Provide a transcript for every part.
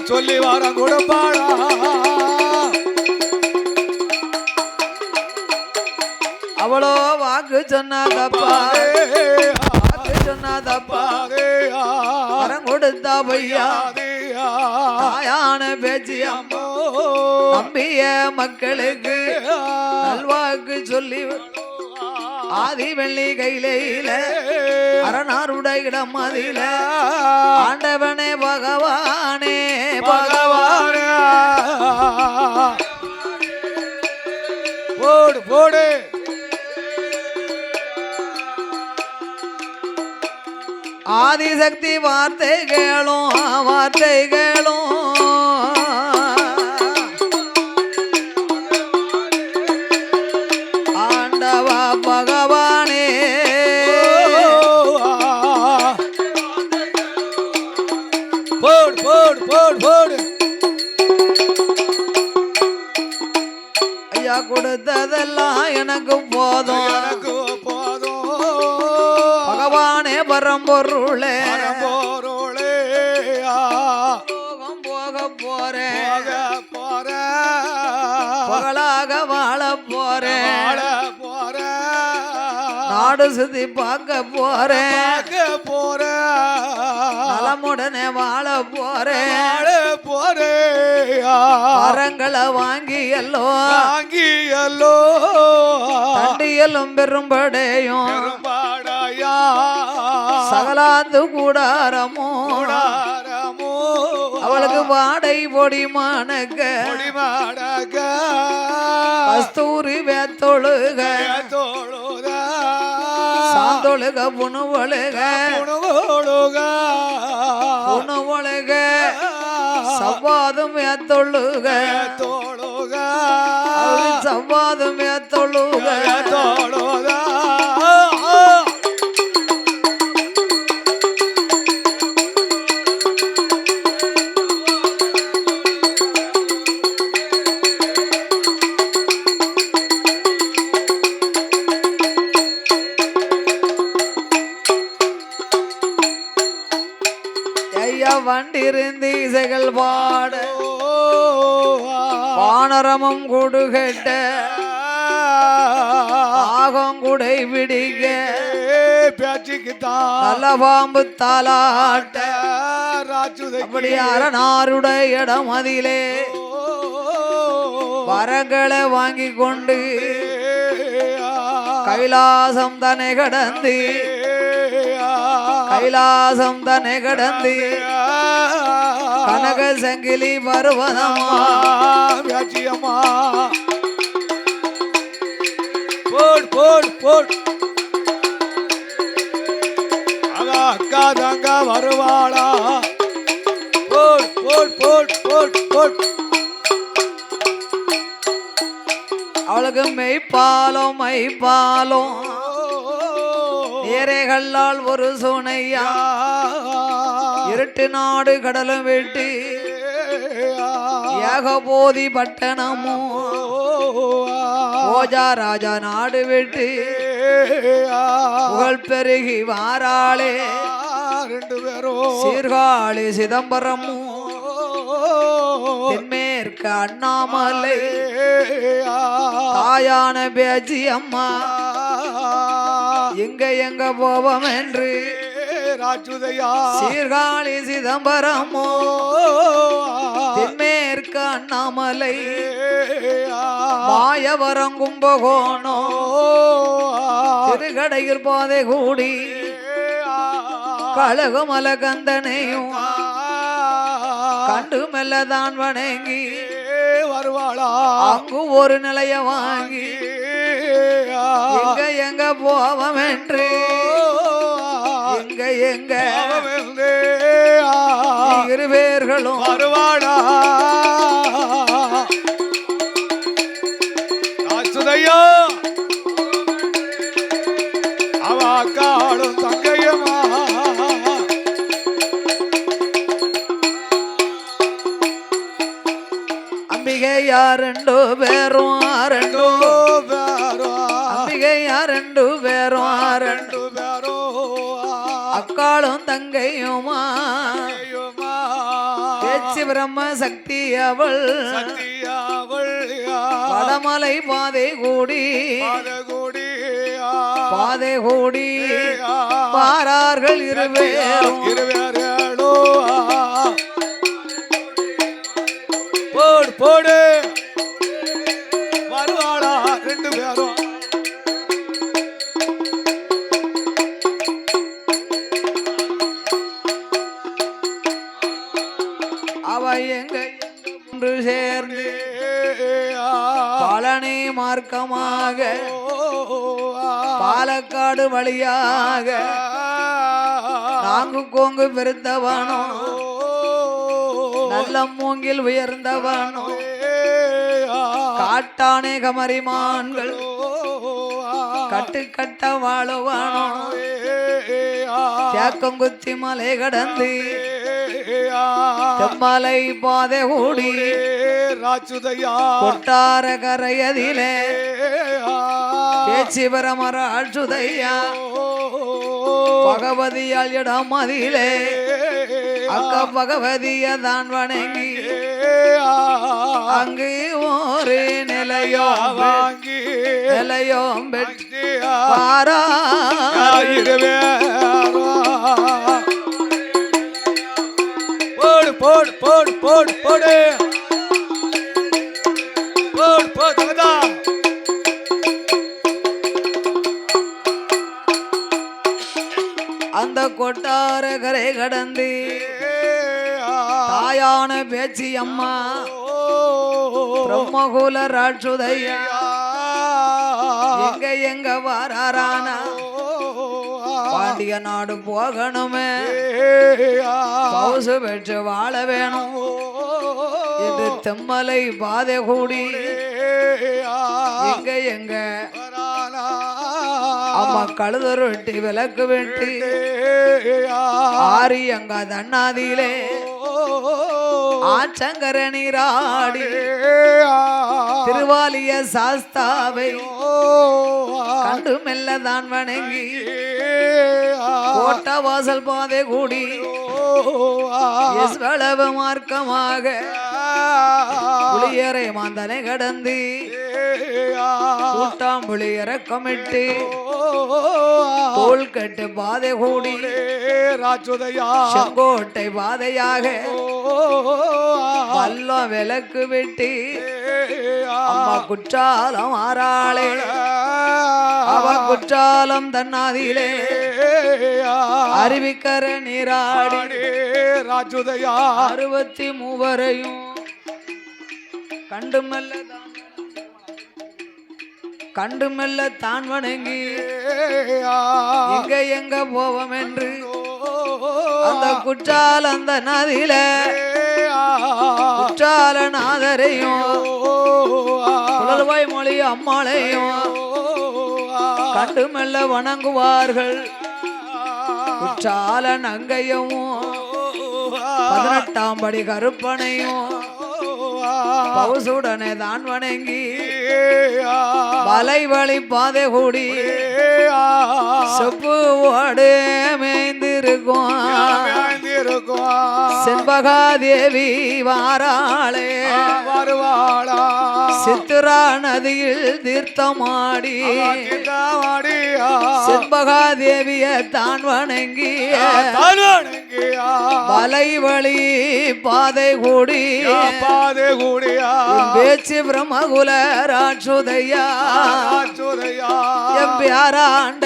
சொல்லி வாரம் கொடுப்பாளா அவளோ வாக்கு சொன்னாதப்பா வாக்கு சொன்னாதப்பா வரம் கொடுத்தா பையா தாயான பேச்சு அம்மா நம்பிய மக்களுக்கு நல்வாக்கு சொல்லி ஆதி வெள்ளி கையில அரணாருடைய இடம் அதில ஆண்டவனே பகவானே பகவானே போடு போடு ஆதிசக்தி வார்த்தை கேளும் வார்த்தை கேளும் ஆண்டவா பகவானே போடு போடு போடு போடு ஐயா கொடுத்ததெல்லாம் எனக்கு போதும் எனக்கு போதும் பகவானே பரம்பொருளே பரம்பொருளே போக போறேன் போறேன் பகலாக வாழ போறேன் நாடு சுத்தி பார்க்க போறேன் நலமுடனே வாழ போறேன் மரங்களை வாங்கியல்லோ தண்டியலும் பெரும்படையும் சகலாந்து கூடாரமோ அவளுக்கு வாடை பொடி மானக கஸ்தூரி வேத்தொழுக சாந்தொழுக புணுவொழுக புணுவொழுக சவ்வாதும் வேத்தொழுக சவ்வாதும் வேத்தொழுக வண்டிருந்தி இசைகள் பாட வானரமும் கொடுகட்ட ஆகம் குடை பிடிக்க நல்ல பாம்பு தாலாட்ட அப்படி அரணாருடைய இடம் அதிலே வரங்களை வாங்கி கொண்டு கைலாசம் தன்னை கடந்து கைலாசம் தன்னை கடந்து கனக சங்கிலி பருவதமா போட் போட் போட் அக்கா தங்க வருவாளா boat boat boat boat boat அவளுக்கு மெய்ப்பாலும் மைப்பாலும் ஏரைகளால் ஒரு சோனையா இருட்டு நாடு கடலும் விட்டு ஏகபோதி பட்டணமும் ஓஜா ராஜா நாடு விட்டு புகழ் பெருகி வாராளே சீர்காழி சிதம்பரமும் தென்மேற்கு அண்ணாமலை தாயான பேச்சி அம்மா எங்க எங்க போவோம் என்று சீர்காழி சிதம்பரமோ தென்மேற்கு அண்ணாமலை மாயவரம் கும்பகோணோ திருக்கடையில் பாதை கூடி கழகுமல கந்தனையும் கண்டு மெல்லதான் வணங்கி வருவாளா அங்கு ஒரு நிலைய வாங்கி எங்க எங்க போவோம் என்று எங்க எங்க இரு பேர்களும் வருவாளா சுதையா அவ அக்காளும் தங்கையுமா அம்பிகையா ரெண்டு பேரும் அம்பிகையா ரெண்டு பேரும் அக்காளும் தங்கையுமா பேச்சு பிரம்ம சக்தி அவள் சக்தியாவள் வடமலை பாதை கூடி பாதகுடியா பாதை கூடி வாரார்கள் இருவேரும் இருவேரோ போடு போடு வருவாளா ரெண்டு பேரும் அவ எங்க ஒன்று சேர்ந்து பழனி மார்க்கமாக பாலக்காடு வழியாக நாங்கு கோங்கு பெருத்தவனோ நல்ல மூங்கில் உயர்ந்தவனோ காட்டானே கமரிமான்கள் கட்டு கட்ட வாழுவானோ தேக்கங்குத்தி மலை கடந்து தெம்மலை பாதை ஓடி ராஜுதையா கொட்டார கரையதிலே பேச்சு பரமராள் சுதையா பகவதியால் இடம் அதிலே அக்க பகவதிய தான் வணங்கி அங்கு ஒரு வாங்கி நிலையோம் பெற்று போடு போடு போடு போடு போடு போடு போடுதா அந்த கொட்டார கரை கடந்து தாயான பேச்சு அம்மா பிரம்மகுல ராட்சுதையா எங்க எங்க வாரானா பாண்டிய நாடு போகணுமே பவுசு பெற்று வாழ வேணும் என்று தெம்மலை பாதை கூடி எங்க எங்க அம்மா கழுதரு வெட்டி விளக்கு வெட்டி ஆரி அங்க தண்ணாதியிலே ஆச்சங்கர நீராடி திருவாலிய சாஸ்தாவை கண்டு மெல்ல தான் வணங்கி கோட்ட வாசல் பாதை கூடி எஸ்வளவு மார்க்கமாக புளியரை மாந்தனை கடந்து கூட்டாம்புளி இறக்கமிட்டு தோல் கட்டு பாதை கூடி ராஜுதையா செங்கோட்டை பாதையாக வல்லம் விளக்கு வெட்டி அம்மா குற்றாலம் ஆறாளே அவ குற்றாலம் தன்னாதியிலே அறிவிக்கர நீராடி ராஜுதையா 63 கண்டு மெல்ல தான் வணங்கி எங்க எங்க போவோம் என்று அந்த குற்றால அந்த நதியில குற்றால நாதரையும் குழல்வாய் மொழி அம்மாளையும் கண்டு மெல்ல வணங்குவார்கள் குற்றால நங்கையும் 18ஆம் படி கருப்பனையும் பவுசுடனே தான் வணங்கி வலை வழி பாதை கூடி செப்பு ஓடு மேய்ந்திருக்கும் செண்பகாதேவி வாராளே வருவாளா சித்திரா நதியில் தீர்த்தமாடி செண்பகாதேவிய தான் வணங்கி வலை வழி பாதை கூடி பேச்சு பிரம்மகுல ராட்சுதையா எம்பியாராண்ட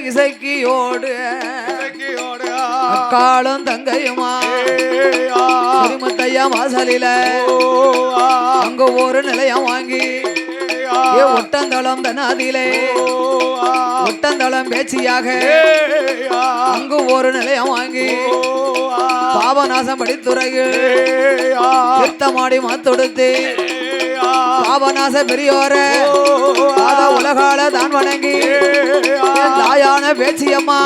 இசைக்கியோடு அக்காளும் தங்கையுமா முத்தையா வாசலில அங்க ஒரு நிலையம் வாங்கி ஒட்டந்தளம் தனாதிலே ஒட்டந்தளம் பேச்சியாக அங்கு ஒரு நிலையம் வாங்கி பாபநாசம் படித்துறையில் தீர்த்தமாடி மாத்தொடுத்து பாபநாச பெரியோர உலகால தான் வணங்கி தாயான பேச்சியம்மா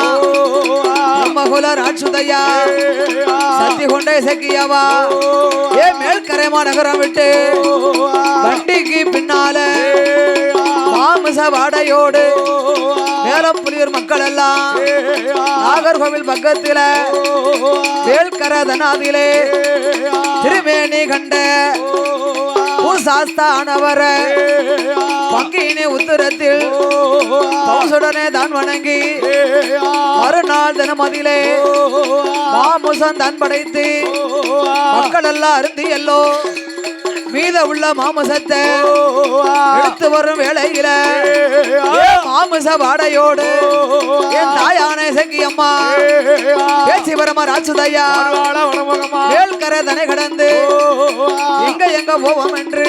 பிரம்மகுல ராட்சுதையா சக்தி கொண்ட இசக்கியவா ஏ மேல்கரைமா நகரம் விட்டு வண்டிக்கு பின்னால மாமிச வாடையோடு ஆலப்புலியூர் மக்கள் எல்லாம் நாகர்கோவில் பக்கத்தில வேல்கரதனாதிலே திருமேனி கண்ட பூசாஸ்தானவர பங்கினி உத்தரத்தில் பவுசுடனே தான் வணங்கி மறுநாள் தினமதிலே மாமுசம் தான் படைத்து மக்கள் எல்லாம் அருந்தி எல்லோ மீத உள்ள மாமுசத்தை எடுத்து வரும் வேளையில மாமுச வாடையோடு என் தாயானை சங்கியம்மா பேச்சு வரமா ராசுதையா வேல்கரை தனை கடந்து எங்க போவோம் என்று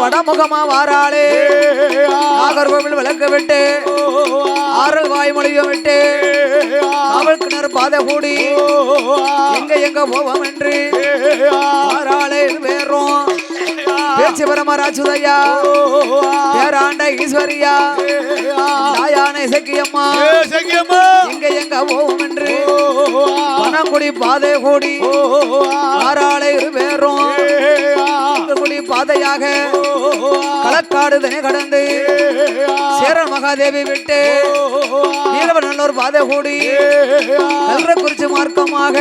வடமுகமா வாராளே நாகர்கோவில் விளக்கு விட்டு ஆறல் வாய்மொழியும் விட்டு காவல் கிணறு பாதை கூடி எங்க போவோம் என்று வாராளே வேறும் பேச்சு வரமா ராசுதையா பேராண்ட ஈஸ்வரியா தாயானை சக்கியம்மா எங்க போவோம் என்று பணங்குடி பாதை கூடி ஆறாளை இருவேறும் குடி பாதையாக களக்காடு தனி கடந்து சேரன் மகாதேவி விட்டு வீரவநல்லூர் பாதை கூடி கல்றக்குறிச்சி மார்க்கமாக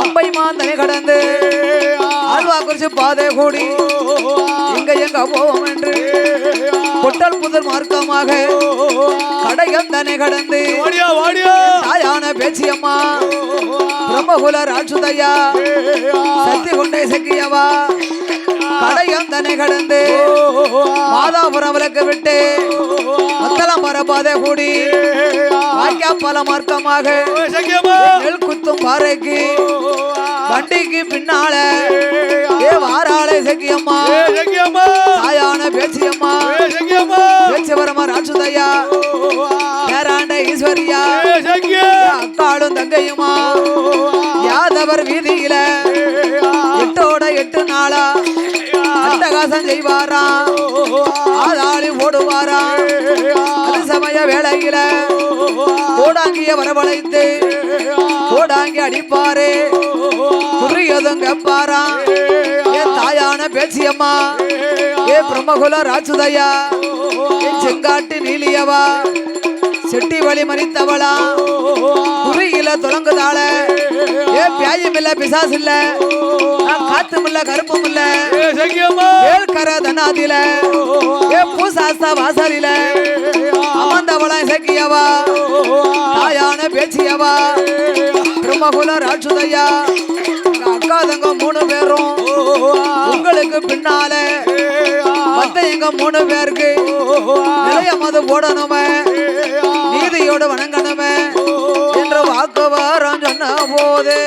அம்பை மாந்தனை கடந்து ஆழ்வாக்குறிச்சி பாதை கூடி எங்க போவோம் என்று பொட்டல் புதர் மார்க்கமாக கடையம் தனை கடந்து தாயான பேச்சியம்மா பிரம்மகுல ராட்சுதையா சத்தி கொண்டை சக்கியவா கடையம் தனை கடந்து மாதாபுரம் விளக்கு விட்டு மத்தளம் மரபாதை கூடி வாய்க்கா பல மார்க்கமாக நெல் குத்தும் பாறைக்கு வண்டிக்கு பின்னால வாராளே சக்கியம்மா தாயான பேச்சியம்மா பேச்சு வரமா ராட்சுதையா பேராண்ட ஈஸ்வரியா அக்காளும் தங்கையுமா யாதவர் வீதியில எட்டோட 8 நாளா அட்டகாசம் செய்வாரா ஆதாளி போடுவாரா அது சமய வேளையில கோடாங்கிய வரவழைத்து கோடாங்கி அடிப்பாரு புரியதும் கேப்பாரா என் தாயான பேச்சியம்மா ஏ பிரம்மகுல ராட்சுதையா என் செங்காட்டு நீலியவா செட்டி வழி மறித்தவளா குறியில தொடங்குதாள ஏ பியாயும் இல்ல பிசாசு இல்ல காத்தும் இல்ல கருப்பும் இல்ல வேல்கர தனாதில ஏ பூசாஸ்தா வாசலில அமர்ந்தவளா சக்கியவா தாயான பேச்சியவா பிரம்மகுல ராட்சுதையா அக்கா தங்க 3 பேரும் உங்களுக்கு பின்னால மத்த எங்க 3 பேருக்கு நிலைய மது போடணுமே நீதியோடு வணங்கணுமே என்ற வாக்குவாரம் சொன்ன போது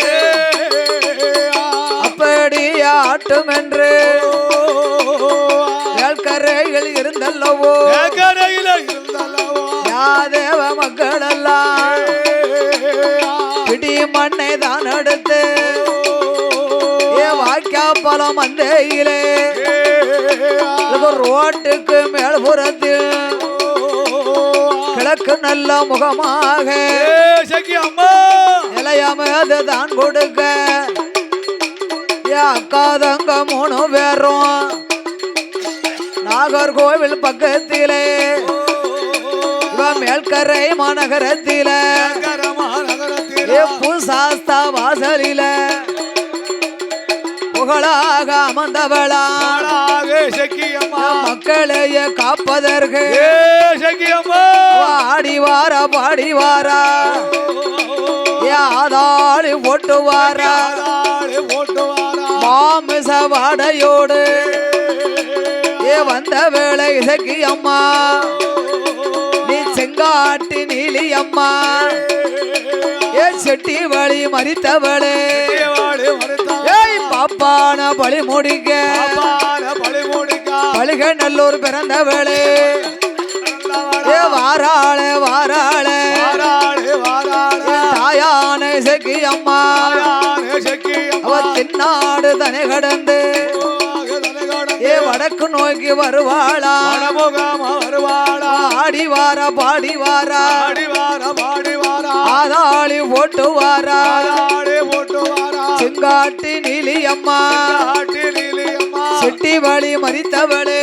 அப்படி ஆட்டும் என்று வேல்கரையில் இருந்தல்லவோ யாதேவ மக்கள் எல்லாம் பிடி மண்ணை தான் எடுத்து வாய்க்கா பலம் மந்தையிலே ரோட்டுக்கு மேல்புறத்தில் கிழக்கு நல்ல முகமாக நிலையமது தான் கொடுக்க அக்கா தங்க 3 பேரும் நாகர்கோவில் பக்கத்திலே மேல்கரை மாநகரத்தில பூசாஸ்தா வாசலில புகழாக அமர்ந்தவளா மக்களைய காப்பதற்கு ஆடிவாரா பாடிவாரா ஆதாளி போட்டுவாரா மாமிச வாடையோடு வந்த வேளை சக்கியம்மா நீ செங்காட்டு நீலி அம்மா செட்டி வழி மறித்தவளே பாப்பான பழி முடிக்க பழிக நல்லூர் பிறந்தவளே வாராளே வாராளே தாயான சக்கியம்மா அவ தென்னாடு தனை கடந்து வடக்கு நோக்கி வருவாளா ஆடிவாரா பாடிவாரா ஆதாளி போட்டுவாரா செங்காட்டு நீலியம்மா செட்டி வழி மறித்தவளே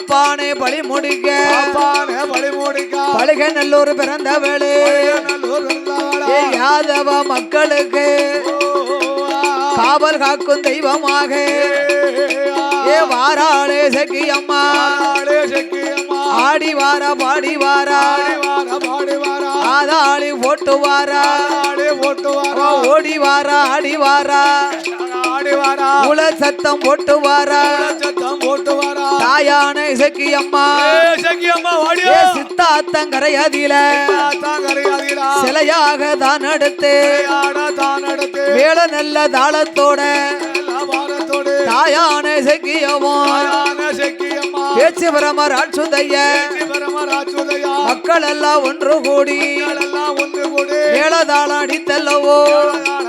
பாப்பானே பழி முடிக்க பாப்பானே பழி முடிக்க பழுக நல்லூர் பிறந்தவளே நல்லூர் இருந்தாளா? ஏ யாதவ மக்களுக்கு காவல் காக்கும் தெய்வமாக ஏ வாராளே சக்கியம்மா ஆளே சக்கியம்மா ஆடி வாரா பாடி வாரா பாடி வாரா ஆதாளி போட்டு வாரா ஆளே போட்டு வாரா ஓடி வாரா ஆடி வாரா ஆடி வாரா உல சத்தம் போட்டு வாரா சத்தம் போட்டு வாரா தாயான சக்கியம்மா சக்கியம்மா ஏ வாடியோ சித்தாத்தங்கரையதில தாங்கறியாதீரா சிலையாக தான் எடுத்து தான் நடத்து மேல நல்ல தாளத்தோட பாரத்தோடு தாயான சக்கியமும் சக்கியம்மா பேச்சு பிரமர் அச்சுதைய பரமராஜுதயா மக்கள் எல்லாம் ஒன்று கூடி எல்லாம் ஒன்று கூடி மேலதாளம் அடித்தல்லவோ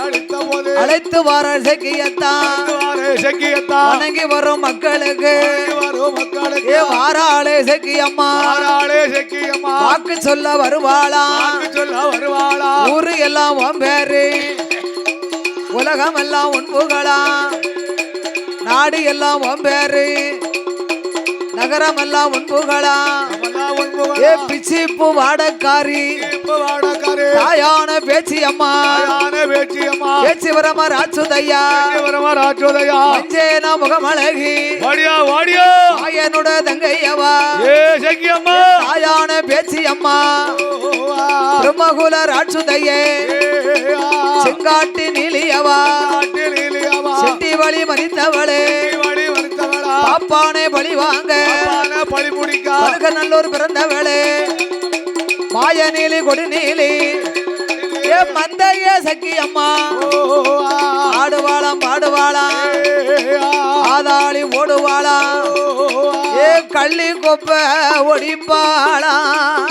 அடித்த போது அழைத்து வர சக்கியத்தான் சக்கியத்தா வணங்கி வரும் மக்களுக்கு வரும் மக்களுக்கு ஏ வாராளே சக்கியம்மா ஆளாளே சக்கியம்மா வாக்கு சொல்ல வருவாளா சொல்ல வருவாளா ஊரு எல்லாம் உன் பேரு உலகம் எல்லாம் உண்புகளா நாடு எல்லாம் உன் பேரு நகரம் எல்லாம் உண்புகளா ஏ பிச்சிப்பு வாடக்காரி வாடக்காரே தாயான பேச்சி அம்மா வேச்சியம்மா பேச்சு வரமர் அச்சுதையா பரமராஜுதயா மஞ்சேன முகமழகி வாடியா வாடியா தாயனுட தங்கையவா ஏ சக்கியம்மா தாயான பேச்சி அம்மா பிரம்மகுல ராட்சுதையே செங்காட்டு நீலியவா செட்டி வழி மறித்தவளே பாப்பானே பழி வாங்க பழி முடிக்க பழுக நல்லூர் பிறந்தவளே மாய நீலி கொடி நீலி ஏ மந்தைய சக்கி அம்மா ஆடுவாளாம் பாடுவாளாம் ஆதாளி ஓடுவாளாம் ஏ கள்ளி கொப்ப ஒடிப்பாளாம்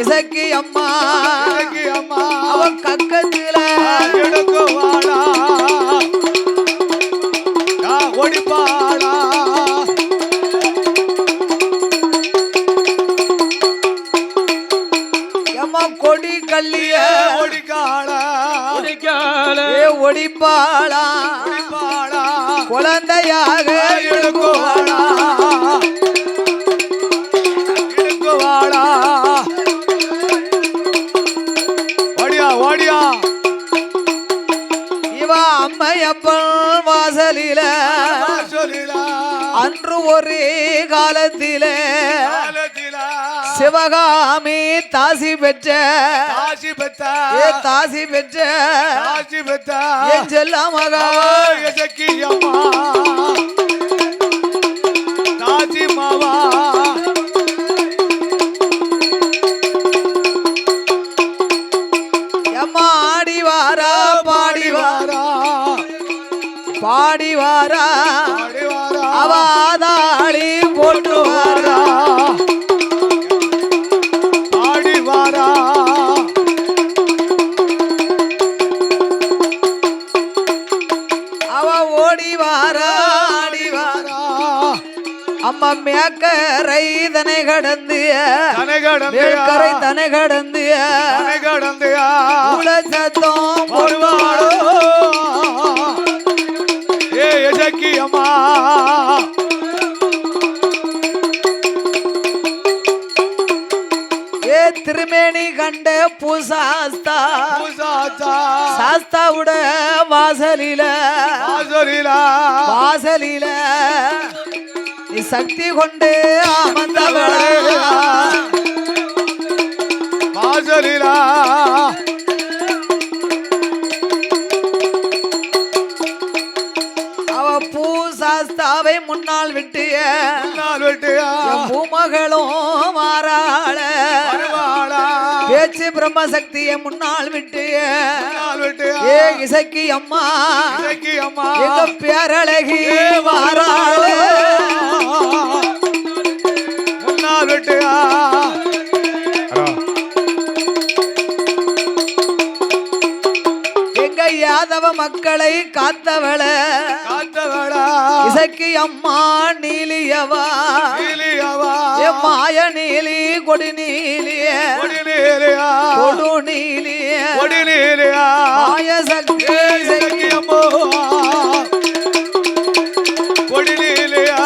இசக்கி அம்மா அம்மா அவன் கக்கத்துல எடுக்குவாளா ஒடிப்பாளா எம்மா கொடி கள்ளிய ஒடிக்காளா ஏ ஒடிப்பாளா ஒடிப்பாளா குழந்தையாக எடுக்குவாளா எடுக்குவாளா வாடியா வாடியா இவ அம்மையப்பன் வாசலில சொல்லிலா அன்று ஒரு காலத்தில காலத்திலா சிவகாமி தாசி பெற்ற காசி பெத்த ஏ தாசி பெற்ற காசி பெத்த என் செல்ல மகா சக்கியம்மா காசி மாவா எம்மா ஆடி வாரா பாடி வாரா பாடி வாரா அவ ஆதாளி போட்டு வாரா ஆடி வாரா அவ ஓடி வாரா ஆடி வாரா அம்மா மேக்கரை தனை கடந்து மேற்கரை தனை கடந்து உல சத்தம் போடுவாளோ சக்கியம்மா ஏ திருமேனி கண்ட பூசாஸ்தா சாஸ்தாவுட வாசலில வாசலில நீ சக்தி கொண்டு அமர்ந்தவளா வாசலிலா அவ பூசாஸ்தாவை முன்னால் விட்டு வெட்டியா பூமகளும் மாறாள வருவாளா பேச்சு பிரம்மசக்தியை முன்னால் விட்டு வெட்டியா ஏ இசக்கி அம்மா சக்கியம்மா எங்க பேரழகி மாறாள முன்னால் வெட்டியா எங்க யாதவ மக்களை காத்தவள காத்தவளா இசக்கி அம்மா நீலியவா நீலியவா ஏ மாய நீலி கொடி நீலிய கொடிநீலியா கொடு நீலிய கொடிநீலியா மாய சக்தி சக்கியம்மோ கொடிநீலியா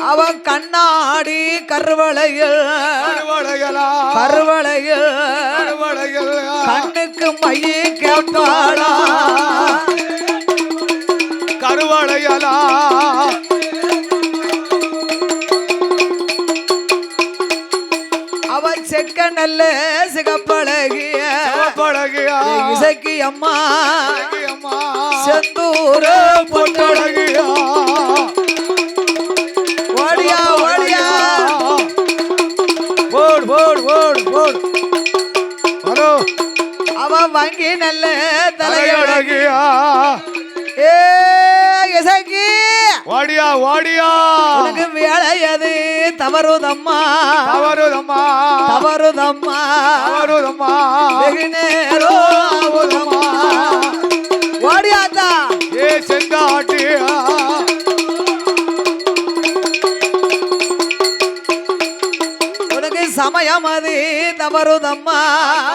அவன் கண்ணாடி கருவளையில் கருவளையலா கருவளையில் கருவளையல் கண்ணுக்கு மையை கேட்பாளா கருவளையலா அவன் செக்க நல்ல சிகப்பழகிய பழகியா இசைக்கு அம்மா அம்மா செந்தூர பொட்டழகிய பொட்டழகியா ஓடியா ஓடியா போடு போடு போடு போடு ஹலோ அவன் வங்கி நல்ல தலையழகி தலையழகியா ஏ இசைக்கு வாடியா வாடியா உனக்கு வேலையது தவறுதம்மா தவறுதம்மா தவறுதம்மா தவறுதம்மா வெகு நேரோ ஆகுதம்மா ஓடியாத்தா ஏ செங்காட்டியா உனக்கு சமயம் அது தவறுதம்மா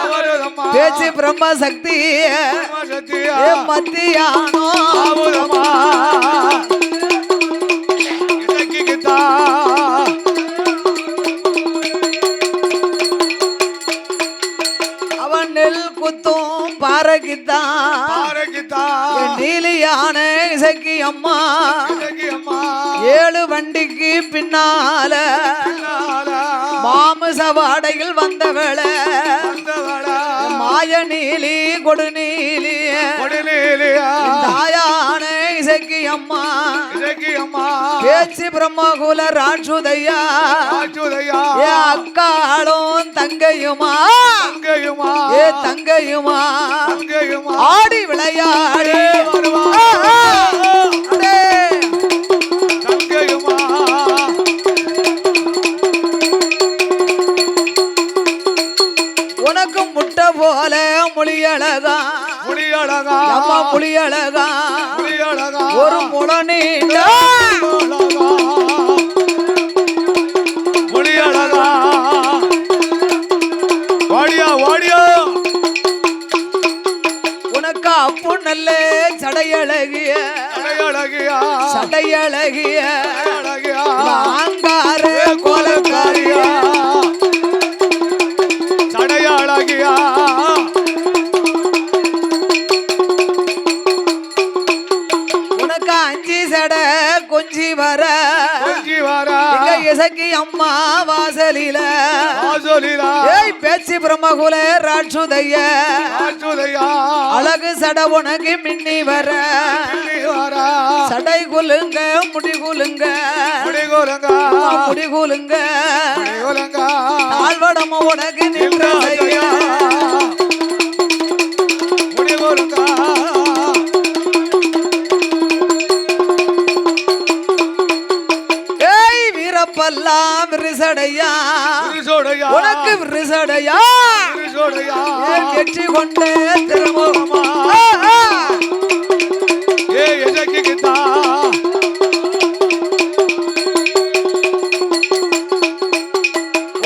தவறுதம்மா பேச்சு பிரம்ம சக்தி சத்தியா ஏ மத்தியானோ ஆவுதம்மா இசைக்கிட்டா அவன் நெல் குத்தும் பாறைக்குத்தான் ஆரோக்கியத்தா நீலியான இசைக்கு அம்மா இசைக்கு அம்மா 7 வண்டிக்கு பின்னால மாமிச வாடையில் வந்தவளை வந்தவளா மாய நீலி கொடு நீலி கொடிலேலியா தாயான இசைக்கு அம்மா இசைக்கு அம்மா பேச்சு பிரம்மகுல ராட்சுதையா ஆச்சுதையா ஏ அக்காளும் தங்கையுமா தங்கையுமா ஏ தங்கையுமா தங்கையுமா ஆடி விளையாடி வருவா அடே. தங்கையுமா உனக்கு முட்டை போல மொழியழகா முடியழகா அம்மா மொழியழகா முடியழகா ஒரு முளை நீண்ட முடியழகா வாடியா வாடியா உனக்கு அப்பு நல்ல சடையழகிய அழகியா சடையழகிய அழகியா ஆங்கார கோலக்காரியா சடையழகியா உனக்கு 5 சடை கொஞ்சி வர கொஞ்சி வாரா இங்க இசைக்கு அம்மா வாசலில ஆசோலிலா ஏய் பேச்சு பிரம்மகுல ராட்சுதைய ஆச்சுதையா அழகு சடை உனக்கு மின்னி வர வாரா சடை குலுங்க முடி குலுங்க முடிகோலங்கா முடி குலுங்க முடிகோலங்கா தாழ்வடம உனக்கு நின்ற செய்யா முடிகோலங்கா ஏய் வீரப்பல்லாம் விரிசடையா விரிசோடையா உனக்கு விரிசடையா விரிசோடையா வெற்றி கொண்டே திருமுகமா ஏ எஜக்கிட்டா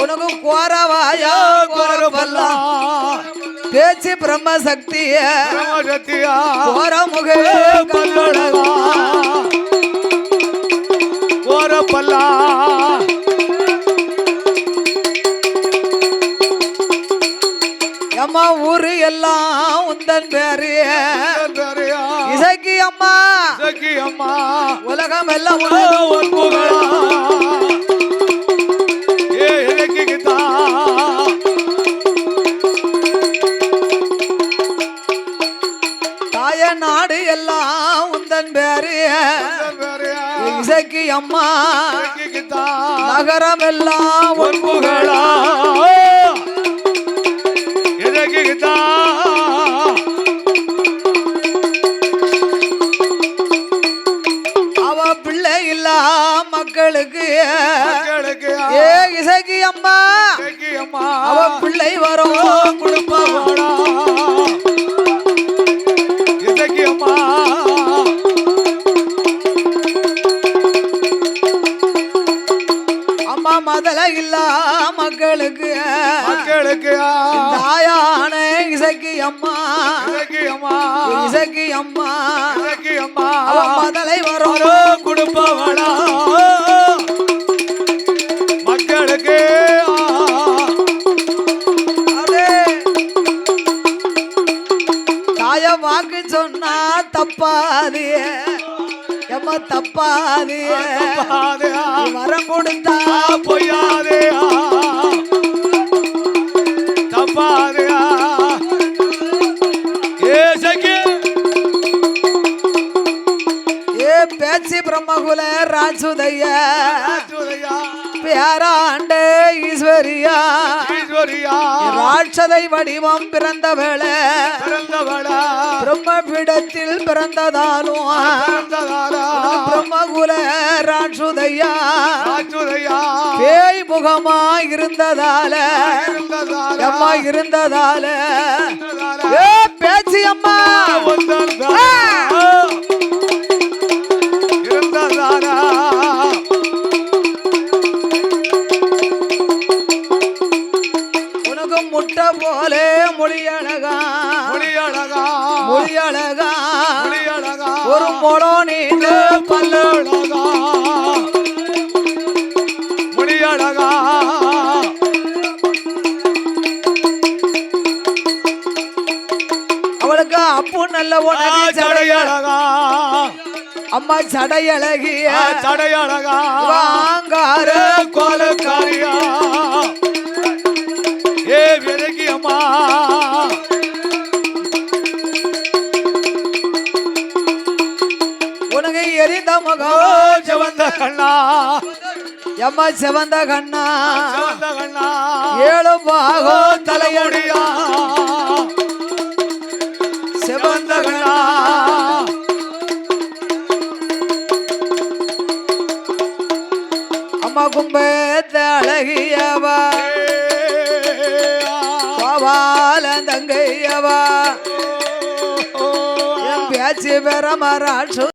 உனக்கு கோரவாயா கோரப்பல்லாம் பேச்சு பிரம்ம சக்திய பிரமசத்தியா கோரமுக பல்லழகா கோரப்பல்லா அம்மா ஊரு எல்லாம் உந்தன் பேரு பெரியா இசைக்கு அம்மா சக்கி அம்மா உலகம் எல்லாம் ஒன்புகளா ஏ எஜக்கிட்டா தாய நாடு எல்லாம் உந்தன் பேரு பெரியா இசைக்கு அம்மா எஜக்கிட்டா நகரம் எல்லாம் ஒன்புகளா எஜக்கிட்டா அவ பிள்ளை இல்லா மக்களுக்கு மக்களுக்கு ஏ இசைக்கு அம்மா எஜக்கி அம்மா அவ பிள்ளை வரும் கொடுப்பாடா எஜக்கி அம்மா அம்மா மதல இல்லா மக்களுக்கு மக்களுக்கு தாயான இசைக்கு அம்மா எஜக்கி அம்மா இசைக்கு அம்மா எஜக்கி அம்மா அவ மதலை வரும் கொடுப்பவளா நம்ம தப்பாது தப்பாதே வரம் கொடுத்தா பொய்யாதே தப்பாதே ஏ சகி ஏ பேச்சு பிரம்மகுல ராஜுதையா ராஜுதையா பேராண்டே ஈஸ்வரியா ஈஸ்வரியா ராட்சதை வடிவம் பிறந்தவளே பிறந்தவளா பிரம்மபீடத்தில் பிறந்ததாலும் பிறந்ததாரா பிரம்மகுல ராட்சுதையா ராஜுதையா பேய் முகமா இருந்ததால இருந்ததாரா அம்மா இருந்ததால இருந்ததாரா ஏ பேச்சு அம்மா வந்ததாரா இருந்ததாரா உனக்கு முட்டை போலே மொழியழகா மொழியழகா மொழியழகா மொழியழகா ஒரு மொழோ நீண்டு பல்லழகா மொழியழகா அவளுக்கு அப்பு நல்ல உனக்கு சடையழகா சடையழகா அம்மா சடையழகிய சடையழகா வாங்கார கோலக்காரியா ஏ விலகியம்மா உனக்கு எரிந்த முகம் செவந்த கண்ணா அம்மா செவந்த கண்ணா செவந்த கண்ணா ஏழு பாகம் தலையடி தலைமுடியா செவந்த கண்ணா அம்மா கும்பத்த அழகியவா பாவால தங்கையவா என் பேச்சு பெற மராட்சு